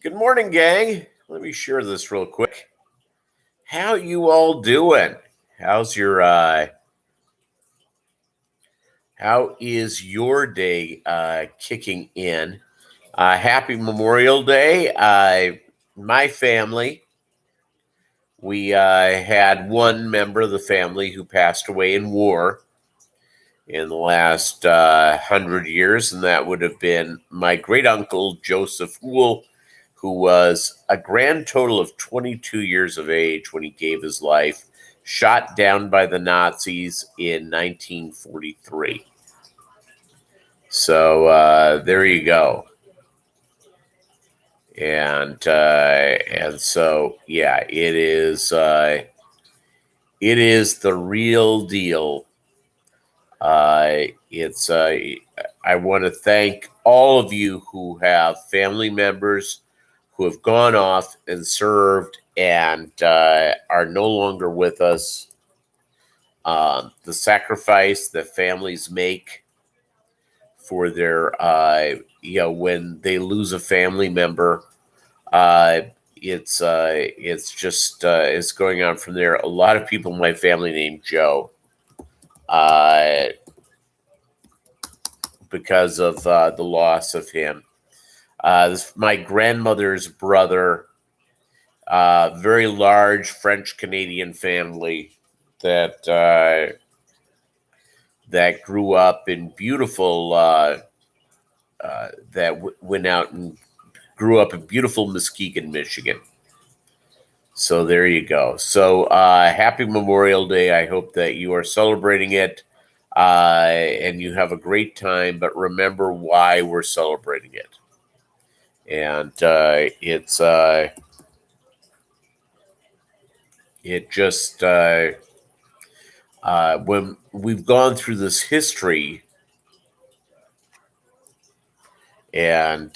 Good morning, gang. Let me share this real quick. How you all doing? How's your how is your day kicking in? Happy Memorial Day. My family, we had one member of the family who passed away in war in the last 100 years, and that would have been my great uncle Joseph Hool, who was a grand total of 22 years of age when he gave his life, shot down by the Nazis in 1943. So there you go. And so yeah, it is the real deal. It's I want to thank all of you who have family members who have gone off and served and are no longer with us. The sacrifice that families make for their, when they lose a family member, uh, it's just it's going on from there. A lot of people in my family named Joe. Because of the loss of him. My grandmother's brother, very large French Canadian family that grew up in beautiful went out and grew up in beautiful Muskegon, Michigan. So there you go. So happy Memorial Day. I hope that you are celebrating it and you have a great time. But remember why we're celebrating it. And when we've gone through this history and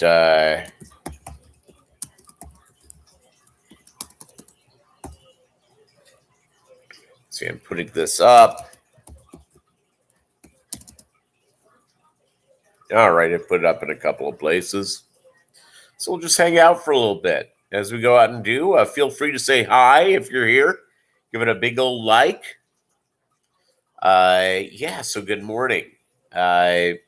see, I'm putting this up. All right, I put it up in a couple of places. So we'll just hang out for a little bit as we go out and do. Feel free to say hi if you're here. Give it a big old like. So good morning. I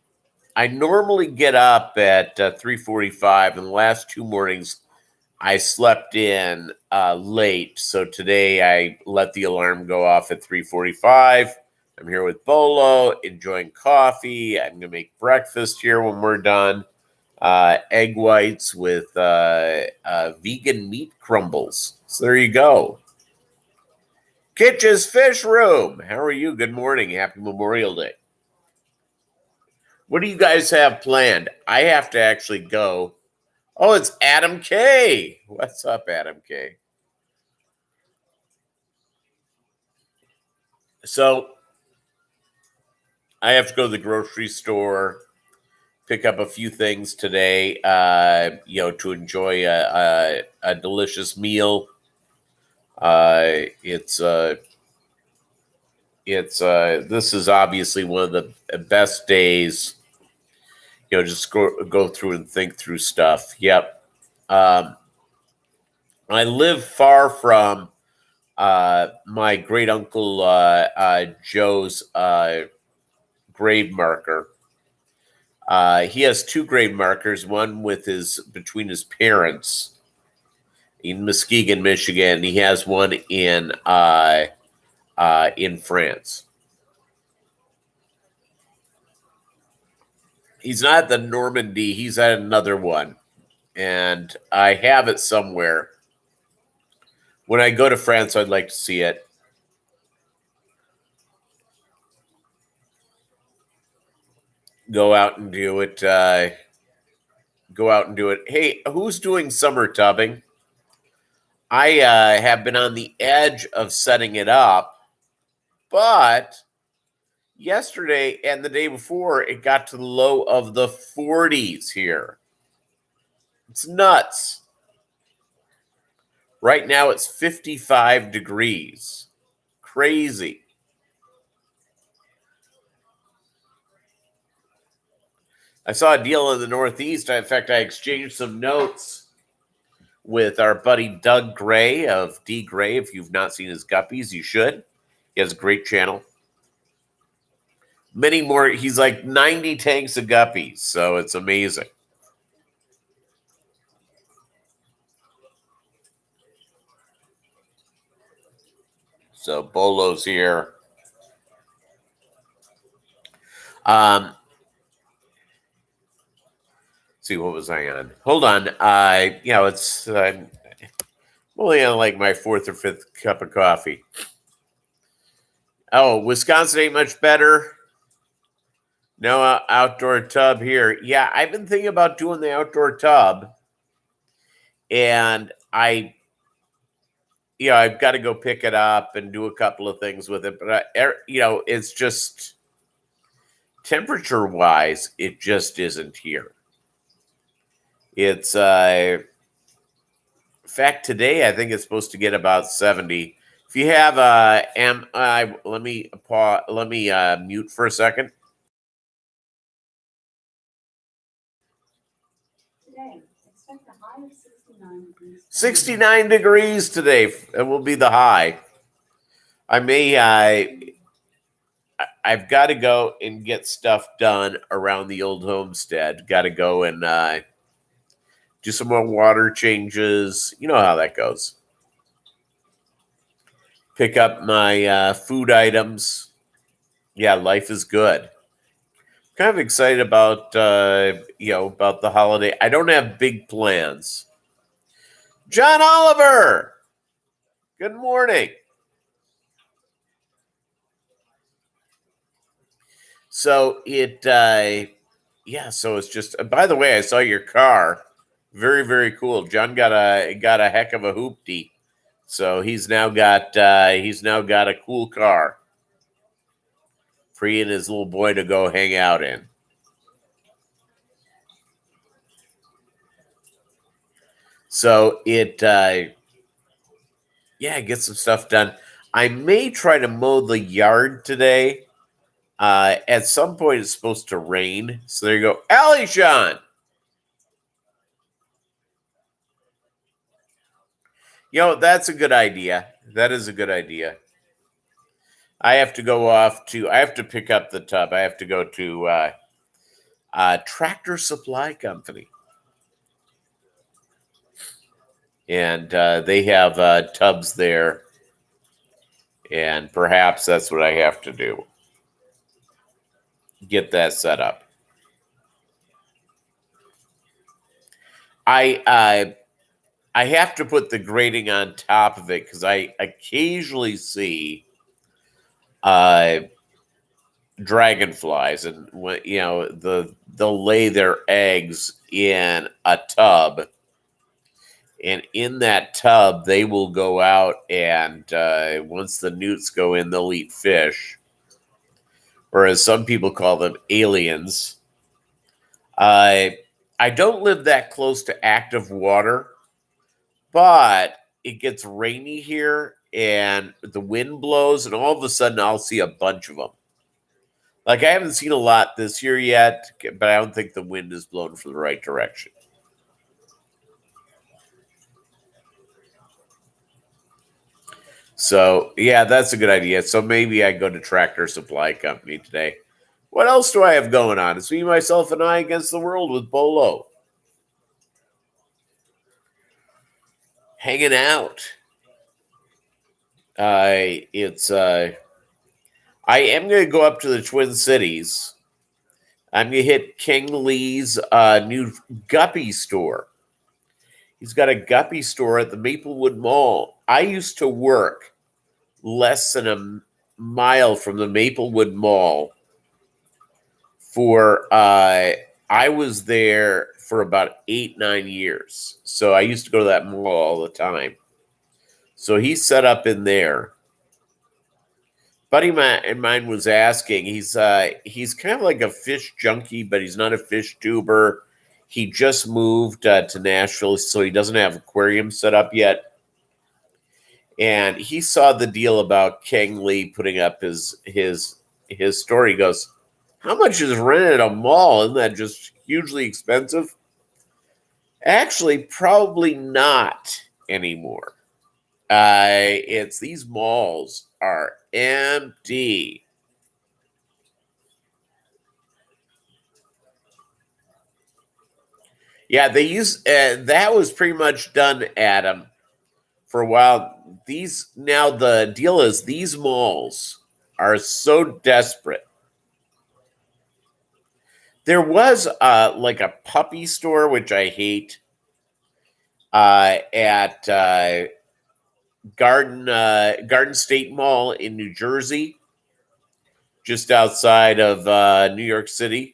normally get up at 3:45, and the last two mornings I slept in late. So today I let the alarm go off at 3:45. I'm here with Bolo, enjoying coffee. I'm going to make breakfast here when we're done. Egg whites with vegan meat crumbles. So there you go. Kitch's Fish Room. How are you? Good morning. Happy Memorial Day. What do you guys have planned? I have to actually go. Oh, it's Adam K. What's up, Adam K? So I have to go to the grocery store, pick up a few things today, to enjoy a delicious meal. This is obviously one of the best days. Just go through and think through stuff. Yep. I live far from my great uncle Joe's grave marker. He has two grave markers, one between his parents in Muskegon, Michigan. He has one in France. He's not at the Normandy. He's at another one, and I have it somewhere. When I go to France, I'd like to see it. Go out and do it. Hey, who's doing summer tubbing? I have been on the edge of setting it up, but yesterday and the day before, it got to the low of the 40s here. It's nuts. Right now, it's 55 degrees. Crazy. I saw a deal in the Northeast. In fact, I exchanged some notes with our buddy Doug Gray of D Gray. If you've not seen his Guppies, you should. He has a great channel. Many more. He's like 90 tanks of Guppies, so it's amazing. So Bolo's here. See, what was I on? Hold on. It's only on like my fourth or fifth cup of coffee. Oh, Wisconsin ain't much better. No outdoor tub here. Yeah, I've been thinking about doing the outdoor tub, and I've got to go pick it up and do a couple of things with it. But it's just temperature-wise, it just isn't here. It's in fact, today I think it's supposed to get about 70. If you have let me mute for a second. Today, expect a high of 69 degrees. 69 degrees today. It will be the high. I've got to go and get stuff done around the old homestead. Got to go and do some more water changes. You know how that goes. Pick up my food items. Yeah, life is good. Kind of excited about about the holiday. I don't have big plans. John Oliver, good morning. So so it's just. By the way, I saw your car. Very, very cool. John got a heck of a hoopty. So he's now got a cool car for he and his little boy to go hang out in. So get some stuff done. I may try to mow the yard today. At some point, it's supposed to rain. So there you go. Allie Sean. That's a good idea. That is a good idea. I have to pick up the tub. I have to go to Tractor Supply Company. And they have tubs there. And perhaps that's what I have to do. Get that set up. I have to put the grating on top of it because I occasionally see dragonflies, and they'll lay their eggs in a tub, and in that tub they will go out and once the newts go in, they'll eat fish, or as some people call them, aliens. I don't live that close to active water, but it gets rainy here and the wind blows, and all of a sudden I'll see a bunch of them. Like, I haven't seen a lot this year yet, but I don't think the wind is blowing from the right direction. So, yeah, that's a good idea. So maybe I go to Tractor Supply Company today. What else do I have going on? It's me, myself, and I against the world with Bolo. Hanging out. I am going to go up to the Twin Cities. I'm going to hit King Lee's new Guppy store. He's got a Guppy store at the Maplewood Mall. I used to work less than a mile from the Maplewood Mall I was there for about 8-9 years. So I used to go to that mall all the time. So he's set up in there. Buddy of mine was asking, he's kind of like a fish junkie, but he's not a fish tuber. He just moved to Nashville, so he doesn't have aquarium set up yet. And he saw the deal about King Lee putting up his story. He goes, "How much is rent at a mall? Isn't that just hugely expensive?" Actually, probably not anymore. It's these malls are empty. Yeah, they use that was pretty much done, Adam, for a while. These now the deal is these malls are so desperate. There was like a puppy store, which I hate, at Garden State Mall in New Jersey, just outside of New York City.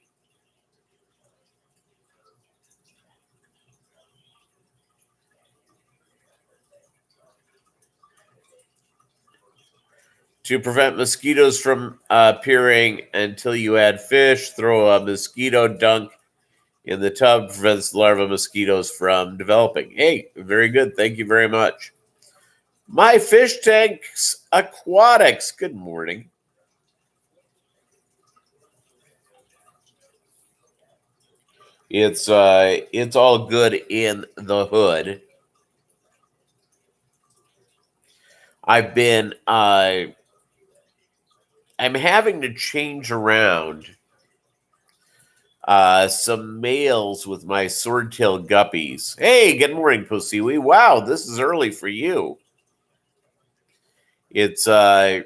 To prevent mosquitoes from appearing until you add fish, throw a mosquito dunk in the tub, prevents larva mosquitoes from developing. Hey, very good. Thank you very much. My fish tanks aquatics. Good morning. It's all good in the hood. I've been I'm having to change around some males with my swordtail guppies. Hey, good morning, Pussy. Wow, this is early for you. It's so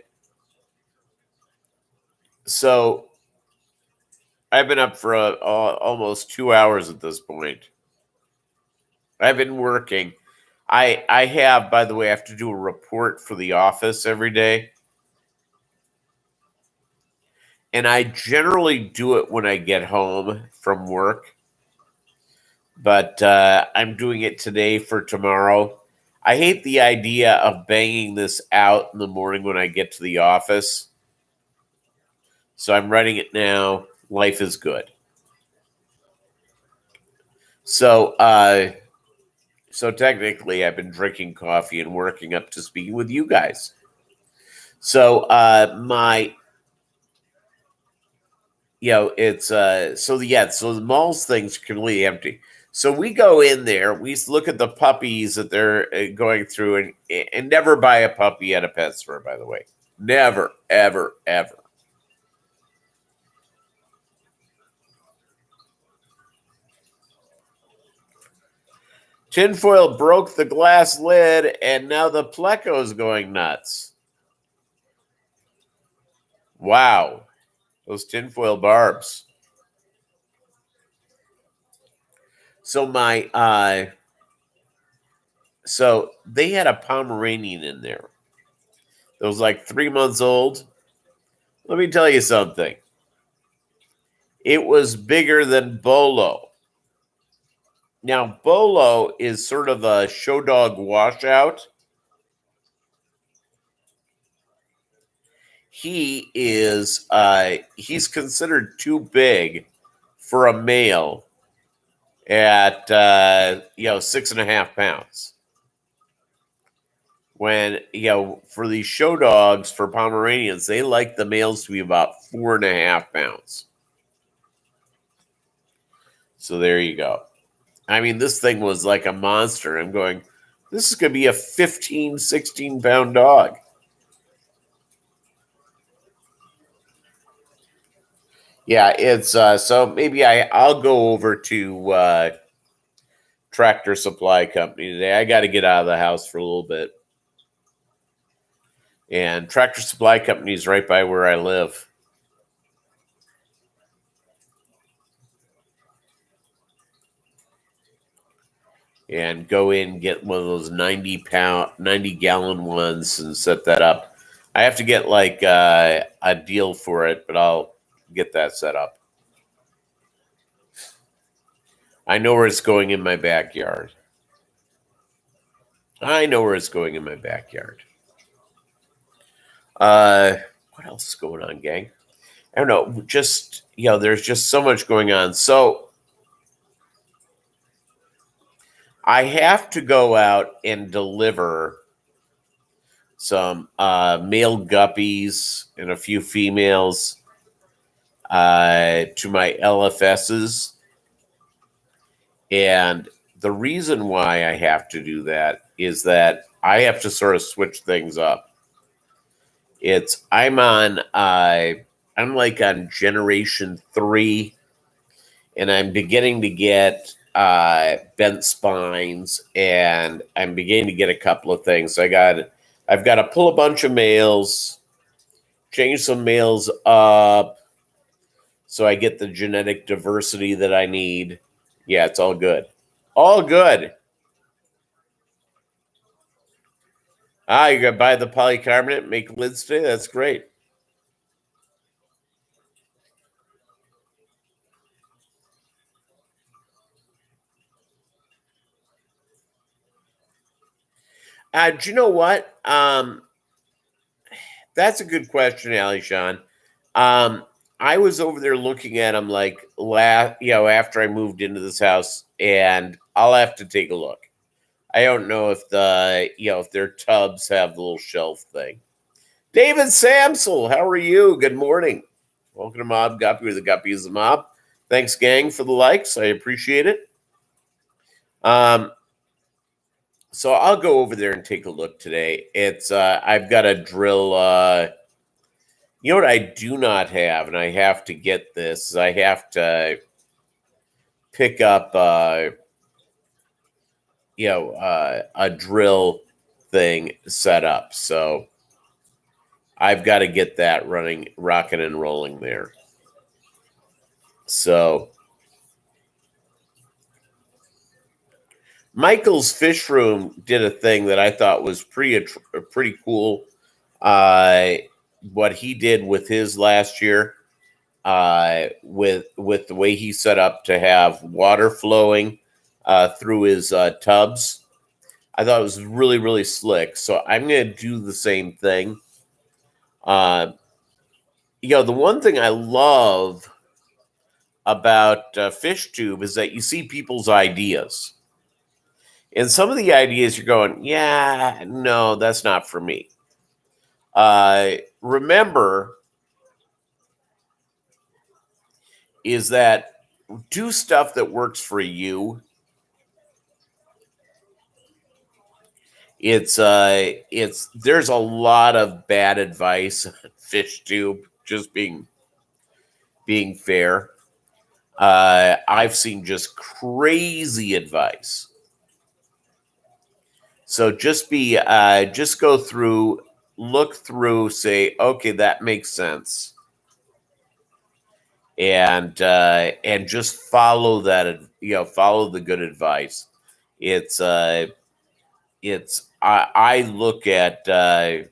I've been up for almost 2 hours at this point. I've been working. I have, by the way, I have to do a report for the office every day. And I generally do it when I get home from work. But I'm doing it today for tomorrow. I hate the idea of banging this out in the morning when I get to the office. So I'm writing it now. Life is good. So, so technically, I've been drinking coffee and working up to speaking with you guys. So, it's so the mall's thing's completely empty. So we go in there, we look at the puppies that they're going through, and never buy a puppy at a pet store. By the way, never, ever, ever. Tinfoil broke the glass lid, and now the Pleco's going nuts. Wow, those tinfoil barbs. So so they had a Pomeranian in there that was like 3 months old. Let me tell you something. It was bigger than Bolo. Now, Bolo is sort of a show dog washout. He's considered too big for a male at 6.5 pounds. When for these show dogs for Pomeranians, they like the males to be about 4.5 pounds. So there you go. I mean, this thing was like a monster. I'm going, this is going to be a 15, 16-pound dog. Yeah, it's so maybe I'll go over to Tractor Supply Company today. I got to get out of the house for a little bit. And Tractor Supply Company is right by where I live. And go in and get one of those 90-gallon ones and set that up. I have to get like a deal for it, but I'll get that set up. I know where it's going in my backyard. I know where it's going in my backyard. What else is going on, gang? I don't know. Just there's just so much going on. So I have to go out and deliver some male guppies and a few females to my LFSs. And the reason why I have to do that is that I have to sort of switch things up. I'm like on generation 3, and I'm beginning to get bent spines, and I'm beginning to get a couple of things. So I've got to pull a bunch of males, change some males up, so I get the genetic diversity that I need. Yeah, it's all good. All good. You got to buy the polycarbonate, make lids today. That's great. Do you know what? That's a good question, Ali Sean. I was over there looking at them like after I moved into this house, and I'll have to take a look. I don't know if if their tubs have the little shelf thing. David Samsel, how are you? Good morning. Welcome to Mobb Guppy, where the Guppy is the mob. Thanks, gang, for the likes. I appreciate it. So I'll go over there and take a look today. I've got to drill. You know what I do not have, and I have to get this. I have to pick up, a drill thing set up. So I've got to get that running, rocking and rolling there. So Michael's Fish Room did a thing that I thought was pretty cool. What he did with his last year, with the way he set up to have water flowing through his tubs. I thought it was really, really slick. So I'm going to do the same thing. The one thing I love about FishTube is that you see people's ideas. And some of the ideas you're going, yeah, no, that's not for me. Remember, is that do stuff that works for you. There's a lot of bad advice on FishTube, just being fair. I've seen just crazy advice. So just go through, look through, say, okay, that makes sense. And just follow that, follow the good advice. I look at the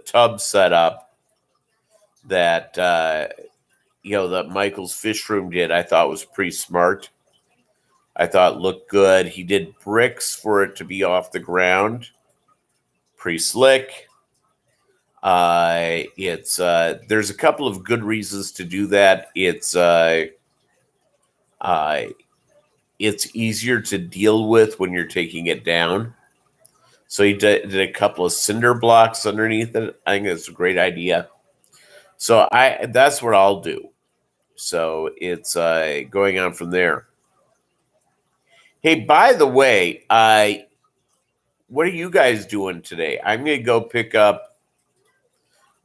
tub setup that that Michael's Fish Room did. I thought was pretty smart. I thought it looked good. He did bricks for it to be off the ground. Pretty slick. There's a couple of good reasons to do that. It's easier to deal with when you're taking it down. So he did a couple of cinder blocks underneath it. I think that's a great idea. So that's what I'll do. So it's going on from there. Hey, by the way, what are you guys doing today? I'm going to go pick up.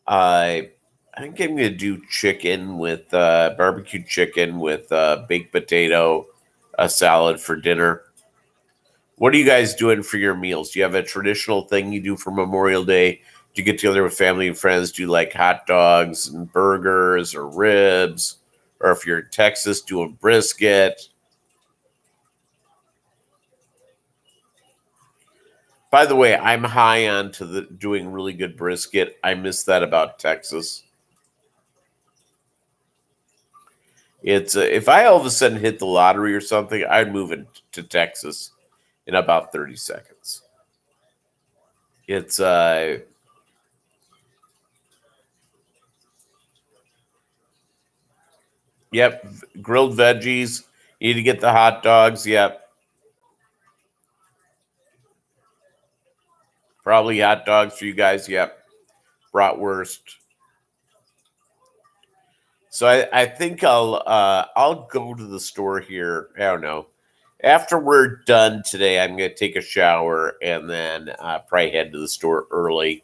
I think I'm going to do chicken with barbecue chicken with baked potato, a salad for dinner. What are you guys doing for your meals? Do you have a traditional thing you do for Memorial Day? Do you get together with family and friends? Do you like hot dogs and burgers or ribs? Or if you're in Texas, doing brisket? By the way, I'm high on to doing really good brisket. I miss that about Texas. It's if I all of a sudden hit the lottery or something, I'd move to Texas in about 30 seconds. It's yep, grilled veggies. You need to get the hot dogs. Yep. Probably hot dogs for you guys. Yep. Bratwurst. So I think I'll go to the store here. I don't know, After we're done today, I'm going to take a shower and then probably head to the store early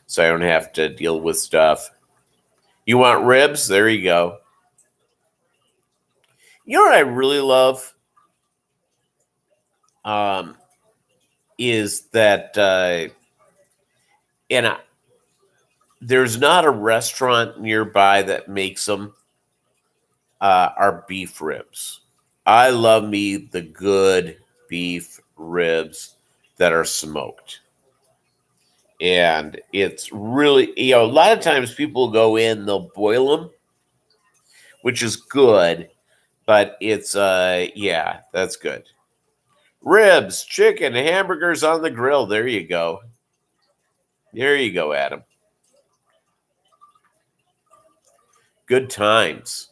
so I don't have to deal with stuff. You want ribs? There you go. You know what I really love? Is that and there's not a restaurant nearby that makes them. Are beef ribs. I love me the good beef ribs that are smoked. And it's really, a lot of times people go in, they'll boil them, which is good, but it's, yeah, that's good. Ribs, chicken, hamburgers on the grill. There you go. There you go, Adam. Good times.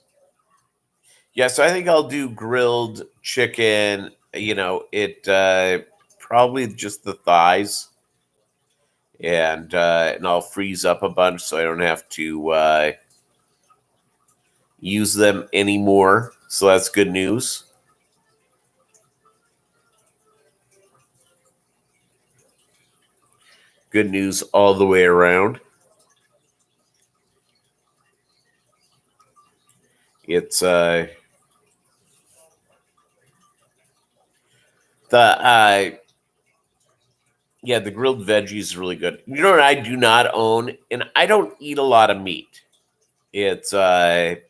Yes, I think I'll do grilled chicken. It probably just the thighs, and I'll freeze up a bunch so I don't have to use them anymore. So that's good news. Good news all the way around. It's the yeah, the grilled veggies is really good. You know what I do not own, and I don't eat a lot of meat. It's I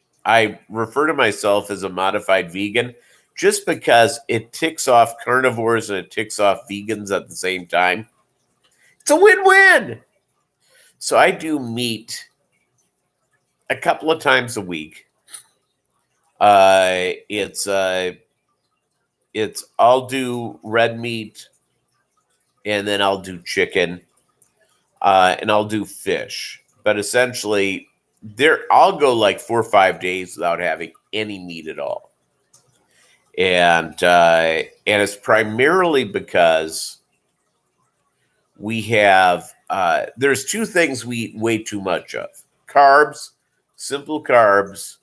refer to myself as a modified vegan just because it ticks off carnivores and it ticks off vegans at the same time. It's a win-win. So I do meat a couple of times a week. It's I'll do red meat and then I'll do chicken and I'll do fish. But essentially, I'll go like 4 or 5 days without having any meat at all. And it's primarily because we have there's two things we eat way too much of: carbs, simple carbs,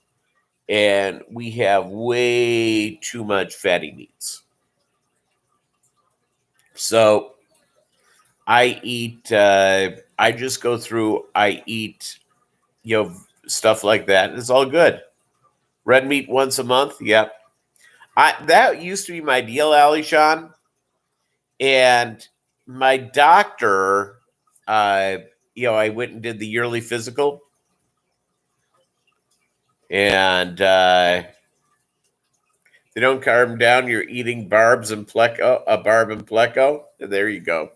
and we have way too much fatty meats. So I eat. I just go through. I eat, stuff like that. It's all good. Red meat once a month. Yep. That used to be my deal, Ali Sean. And my doctor, I went and did the yearly physical, and they don't carb them down. You're eating barbs and pleco, a barb and pleco. There you go.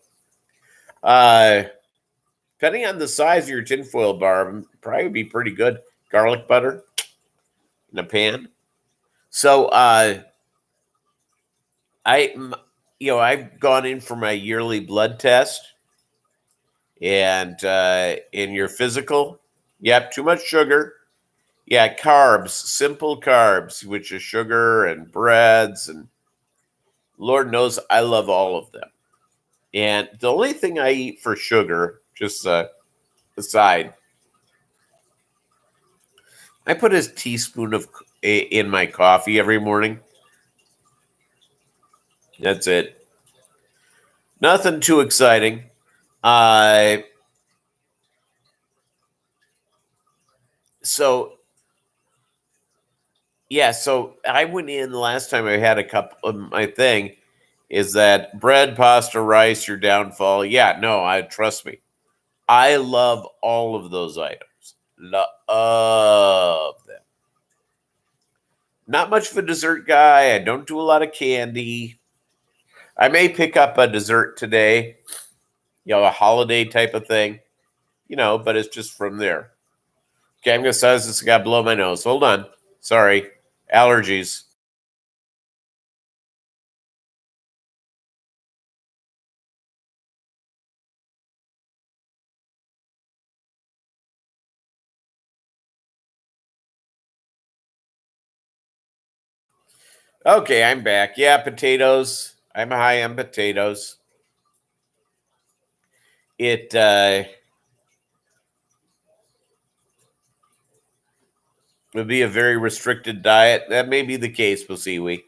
Depending on the size of your tinfoil barb, probably be pretty good. Garlic butter in a pan. So I've gone in for my yearly blood test, and in your physical, yep, too much sugar. Yeah, carbs, simple carbs, which is sugar and breads, and Lord knows I love all of them. And the only thing I eat for sugar, just aside, I put a teaspoon of in my coffee every morning. That's it. Nothing too exciting. So yeah, so I went in the last time I had a cup of my thing. Is that bread, pasta, rice, your downfall? Yeah, no, trust me. I love all of those items. Love them. Not much of a dessert guy. I don't do a lot of candy. I may pick up a dessert today, a holiday type of thing, but it's just from there. Okay, I'm going to size this. I got to blow my nose. Hold on. Sorry. Allergies. Okay, I'm back. Yeah, potatoes. I'm high on potatoes. It would be a very restricted diet. That may be the case, we'll see.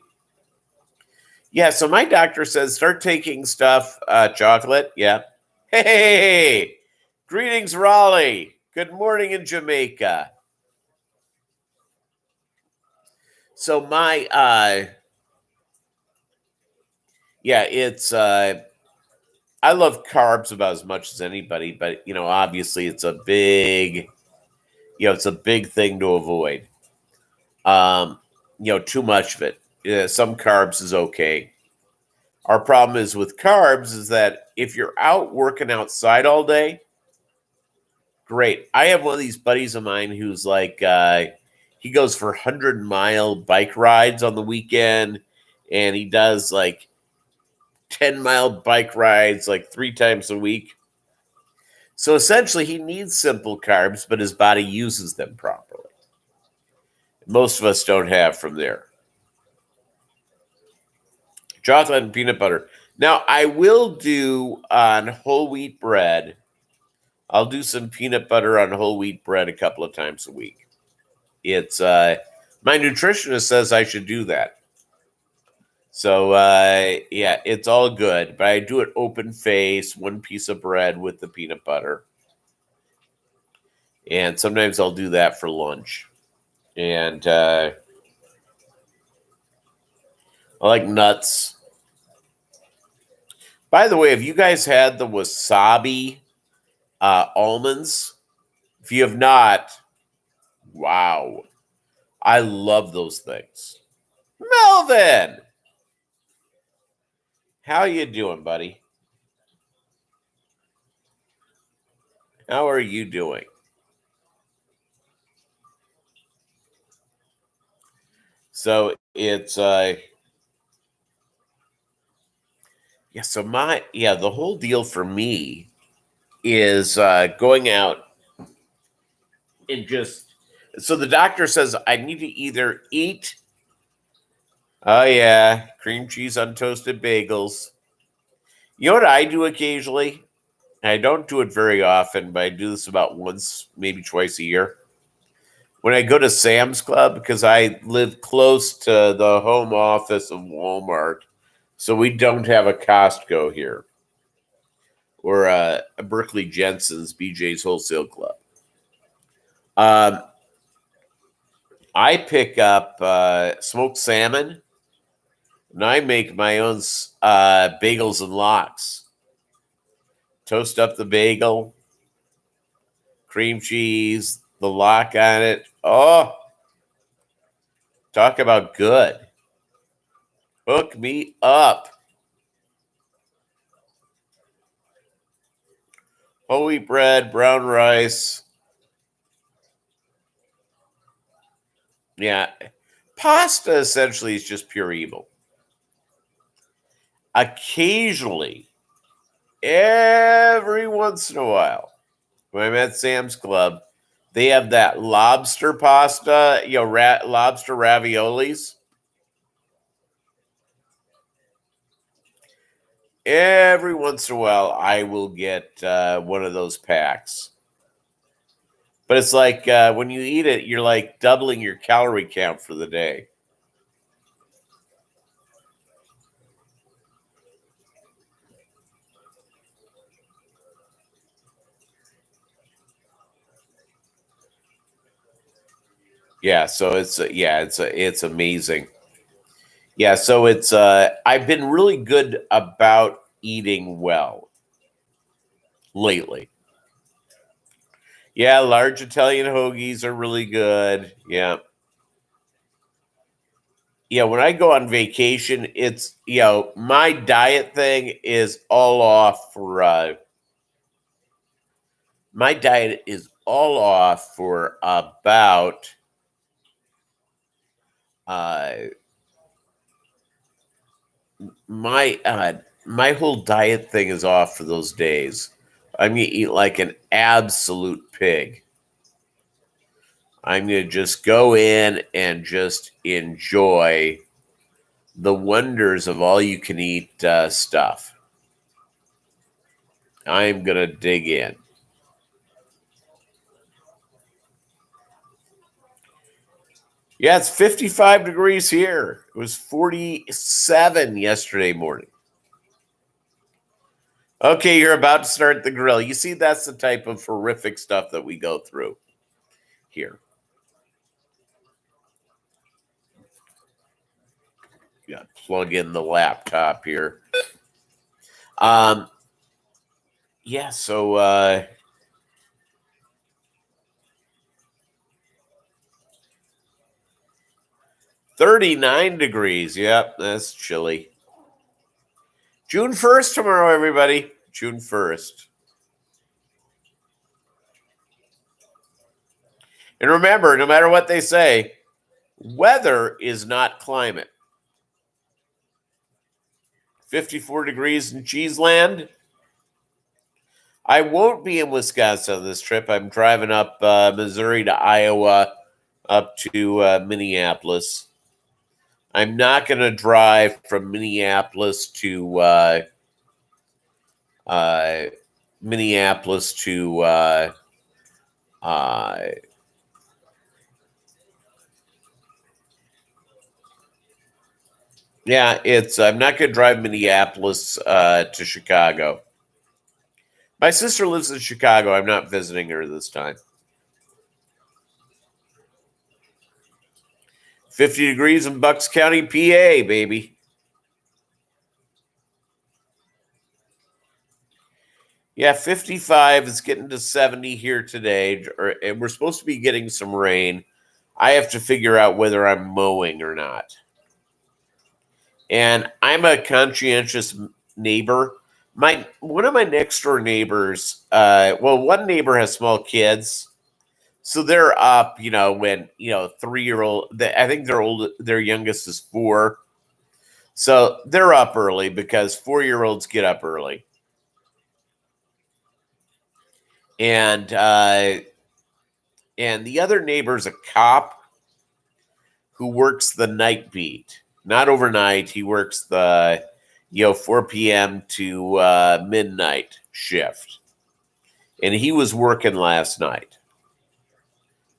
Yeah, so my doctor says start taking stuff, chocolate. Yeah. Hey, greetings, Raleigh. Good morning in Jamaica. So my yeah, it's I love carbs about as much as anybody, but obviously it's a big, it's a big thing to avoid. Um, too much of it. Yeah, some carbs is okay. Our problem is with carbs is that if you're out working outside all day, great. I have one of these buddies of mine who's like, he goes for 100-mile bike rides on the weekend, and he does like 10-mile bike rides like 3 times a week. So essentially, he needs simple carbs, but his body uses them properly. Most of us don't have from there. Chocolate and peanut butter. Now, I will do on whole wheat bread. I'll do some peanut butter on whole wheat bread a couple of times a week. It's my nutritionist says I should do that. So yeah, it's all good. But I do it open face, one piece of bread with the peanut butter. And sometimes I'll do that for lunch. And I like nuts. By the way, have you guys had the wasabi almonds? If you have not, wow. I love those things. Melvin, how you doing, buddy? How are you doing? So it's yeah, so the whole deal for me is going out and just so the doctor says I need to either eat, oh yeah, cream cheese on toasted bagels. You know what I do occasionally? I don't do it very often, but I do this about once, maybe twice a year. When I go to Sam's Club, because I live close to the home office of Walmart, so we don't have a Costco here or a Berkeley Jensen's BJ's Wholesale Club. I pick up smoked salmon, and I make my own bagels and lox. Toast up the bagel, cream cheese, the lock on it. Oh, talk about good. Hook me up. Whole wheat bread, brown rice. Yeah. Pasta essentially is just pure evil. Occasionally, every once in a while, when I'm at Sam's Club, they have that lobster pasta, lobster raviolis. Every once in a while, I will get one of those packs. But it's like when you eat it, you're like doubling your calorie count for the day. Yeah, so it's amazing. Yeah, so it's I've been really good about eating well lately. Yeah, large Italian hoagies are really good. Yeah. Yeah, when I go on vacation, it's my diet thing is all off for my diet is all off for about uh my whole diet thing is off for those days. I'm gonna eat like an absolute pig. I'm gonna just go in and just enjoy the wonders of all you can eat stuff. I'm gonna dig in. Yeah, it's 55 degrees here. It was 47 yesterday morning. Okay, you're about to start the grill. You see, that's the type of horrific stuff that we go through here. Yeah, plug in the laptop here. Yeah, so 39 degrees. Yep, that's chilly. June 1st tomorrow, everybody. June 1st. And remember, no matter what they say, weather is not climate. 54 degrees in Cheeseland. I won't be in Wisconsin on this trip. I'm driving up Missouri to Iowa, up to Minneapolis. I'm not going to drive from Minneapolis to yeah, I'm not going to drive Minneapolis to Chicago. My sister lives in Chicago. I'm not visiting her this time. 50 degrees in Bucks County, PA, baby. Yeah, 55 is getting to 70 here today, and we're supposed to be getting some rain. I have to figure out whether I'm mowing or not. And I'm a conscientious neighbor. One of my next door neighbors, one neighbor has small kids, so they're up. When 3-year-old, I think their youngest is 4, so they're up early because 4-year-olds get up early, and the other neighbor's a cop who works the night beat, not overnight. He works the 4 p.m. to midnight shift. And he was working last night.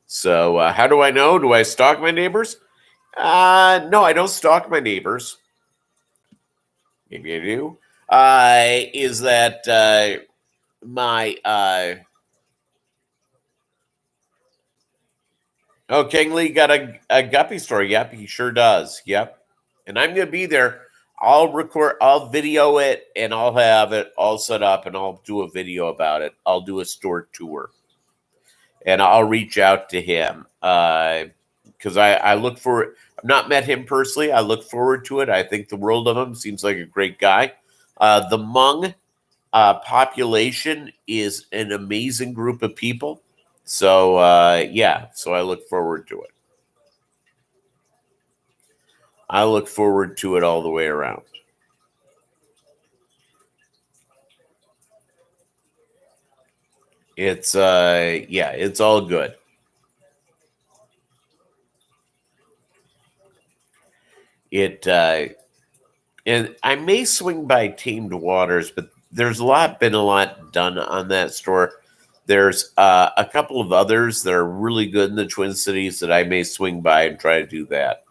So how do I know? Do I stalk my neighbors? No, I don't stalk my neighbors. Maybe I do. Is that my... King Lee got a Guppy story. Yep, he sure does. Yep. And I'm going to be there. I'll video it, and I'll have it all set up, and I'll do a video about it. I'll do a store tour, and I'll reach out to him because I look for. I've not met him personally. I look forward to it. I think the world of him. Seems like a great guy. The Hmong population is an amazing group of people. So so I look forward to it. I look forward to it all the way around. It's it's all good. And I may swing by Tamed Waters, but there's been a lot done on that store. There's a couple of others that are really good in the Twin Cities that I may swing by and try to do that.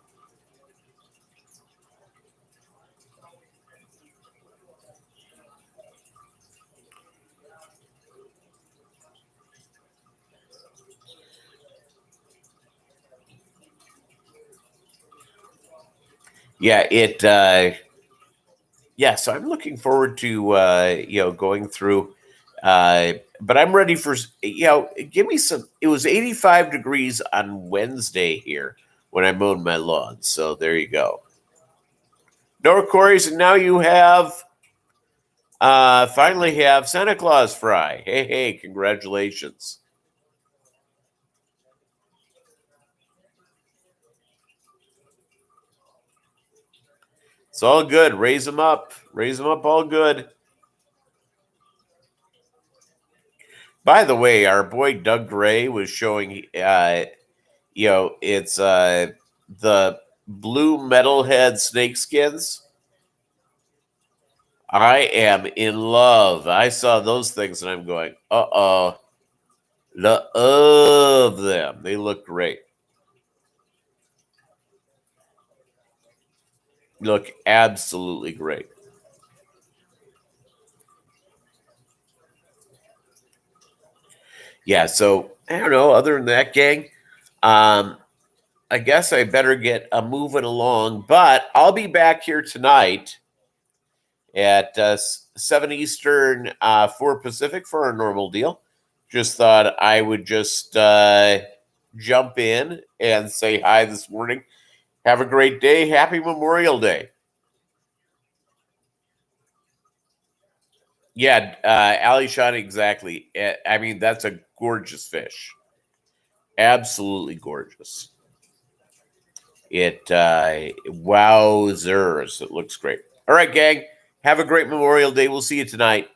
Yeah, so I'm looking forward to going through. But I'm ready for give me some. It was 85 degrees on Wednesday here when I mowed my lawn. So there you go. No Corey's, and now you have finally have Santa Claus Fry. Hey, congratulations. It's all good. Raise them up. Raise them up all good. By the way, our boy Doug Gray was showing, it's the blue metalhead snakeskins. I am in love. I saw those things and I'm going, love them. They look great. Look absolutely great. Yeah, so I don't know. Other than that, gang, um, I guess I better get moving along. But I'll be back here tonight at 7 Eastern, 4 Pacific for our normal deal. Just thought I would just jump in and say hi this morning. Have a great day. Happy Memorial Day. Yeah, Ali Shawn, exactly. I mean, that's a gorgeous fish. Absolutely gorgeous. It wowzers. It looks great. All right, gang. Have a great Memorial Day. We'll see you tonight.